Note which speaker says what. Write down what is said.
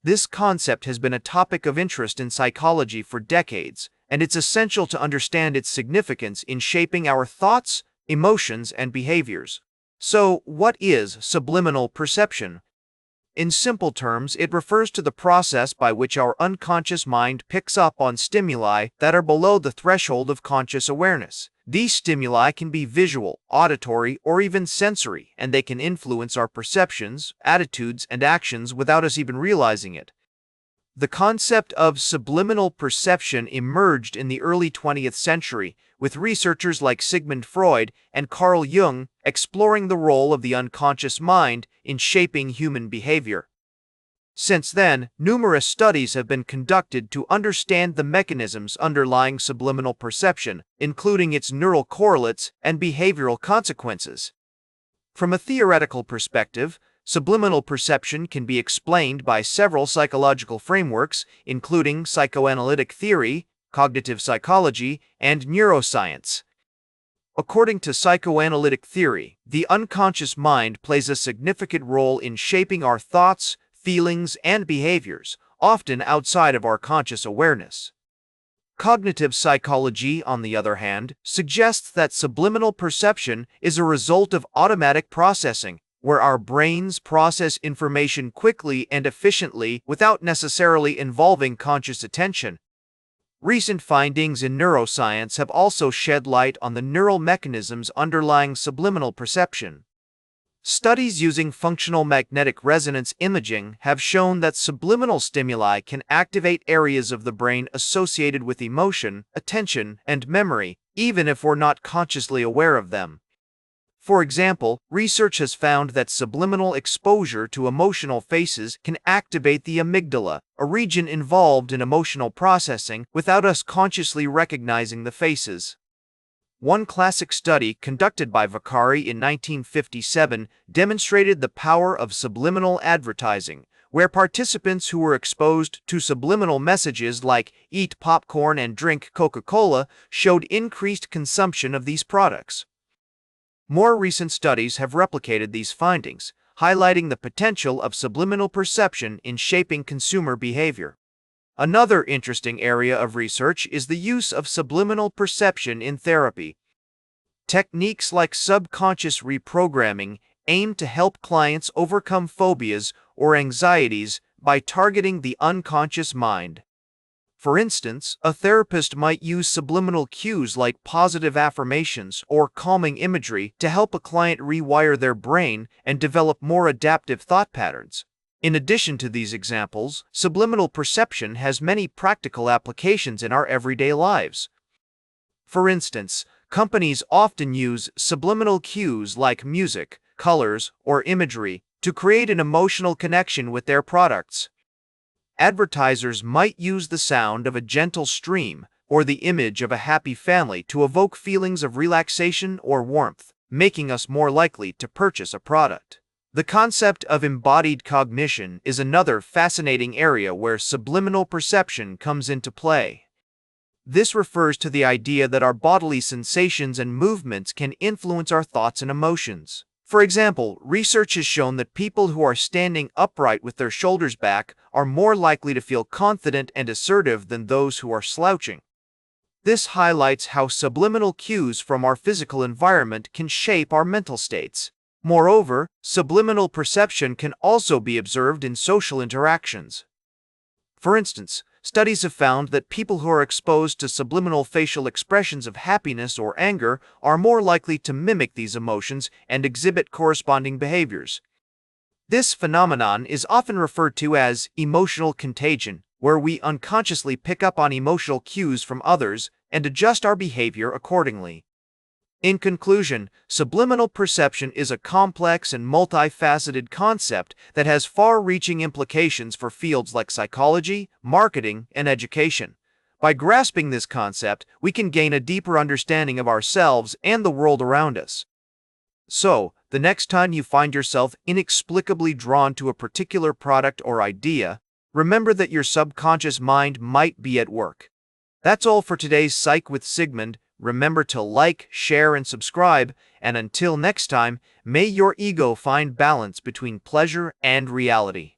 Speaker 1: This concept has been a topic of interest in psychology for decades, and it's essential to understand its significance in shaping our thoughts, emotions, and behaviors. So, what is subliminal perception? In simple terms, it refers to the process by which our unconscious mind picks up on stimuli that are below the threshold of conscious awareness. These stimuli can be visual, auditory, or even sensory, and they can influence our perceptions, attitudes, and actions without us even realizing it. The concept of subliminal perception emerged in the early 20th century, with researchers like Sigmund Freud and Carl Jung exploring the role of the unconscious mind in shaping human behavior. Since then, numerous studies have been conducted to understand the mechanisms underlying subliminal perception, including its neural correlates and behavioral consequences. From a theoretical perspective, subliminal perception can be explained by several psychological frameworks, including psychoanalytic theory, cognitive psychology, and neuroscience. According to psychoanalytic theory, the unconscious mind plays a significant role in shaping our thoughts, feelings, and behaviors, often outside of our conscious awareness. Cognitive psychology, on the other hand, suggests that subliminal perception is a result of automatic processing, where our brains process information quickly and efficiently without necessarily involving conscious attention. Recent findings in neuroscience have also shed light on the neural mechanisms underlying subliminal perception. Studies using functional magnetic resonance imaging have shown that subliminal stimuli can activate areas of the brain associated with emotion, attention, and memory, even if we're not consciously aware of them. For example, research has found that subliminal exposure to emotional faces can activate the amygdala, a region involved in emotional processing, without us consciously recognizing the faces. One classic study conducted by Vicari in 1957 demonstrated the power of subliminal advertising, where participants who were exposed to subliminal messages like "eat popcorn and drink Coca-Cola" showed increased consumption of these products. More recent studies have replicated these findings, highlighting the potential of subliminal perception in shaping consumer behavior. Another interesting area of research is the use of subliminal perception in therapy. Techniques like subconscious reprogramming aim to help clients overcome phobias or anxieties by targeting the unconscious mind. For instance, a therapist might use subliminal cues like positive affirmations or calming imagery to help a client rewire their brain and develop more adaptive thought patterns. In addition to these examples, subliminal perception has many practical applications in our everyday lives. For instance, companies often use subliminal cues like music, colors, or imagery to create an emotional connection with their products. Advertisers might use the sound of a gentle stream or the image of a happy family to evoke feelings of relaxation or warmth, making us more likely to purchase a product. The concept of embodied cognition is another fascinating area where subliminal perception comes into play. This refers to the idea that our bodily sensations and movements can influence our thoughts and emotions. For example, research has shown that people who are standing upright with their shoulders back are more likely to feel confident and assertive than those who are slouching. This highlights how subliminal cues from our physical environment can shape our mental states. Moreover, subliminal perception can also be observed in social interactions. For instance, studies have found that people who are exposed to subliminal facial expressions of happiness or anger are more likely to mimic these emotions and exhibit corresponding behaviors. This phenomenon is often referred to as emotional contagion, where we unconsciously pick up on emotional cues from others and adjust our behavior accordingly. In conclusion, subliminal perception is a complex and multifaceted concept that has far-reaching implications for fields like psychology, marketing, and education. By grasping this concept, we can gain a deeper understanding of ourselves and the world around us. So, the next time you find yourself inexplicably drawn to a particular product or idea, remember that your subconscious mind might be at work. That's all for today's Psych with Sigmund. Remember to like, share, and subscribe, and until next time, may your ego find balance between pleasure and reality.